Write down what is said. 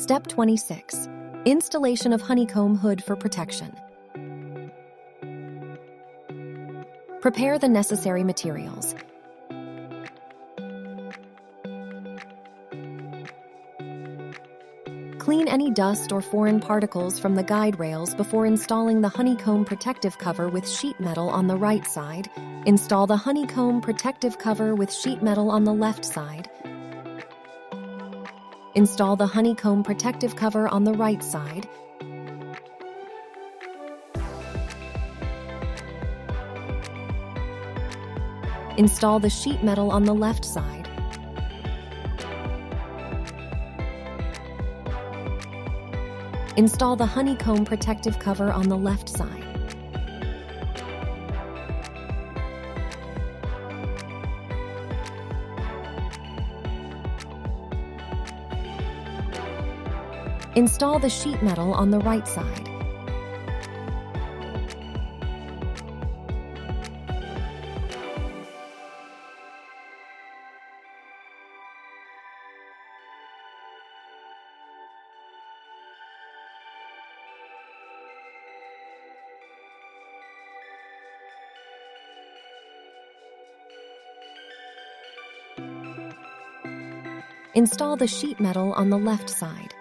Step 26. Installation of honeycomb hood for protection. Prepare the necessary materials. Clean any dust or foreign particles from the guide rails before installing the honeycomb protective cover with sheet metal on the right side. Install the honeycomb protective cover with sheet metal on the left side. Install the honeycomb protective cover on the right side. Install the sheet metal on the left side. Install the honeycomb protective cover on the left side. Install the sheet metal on the right side. Install the sheet metal on the left side.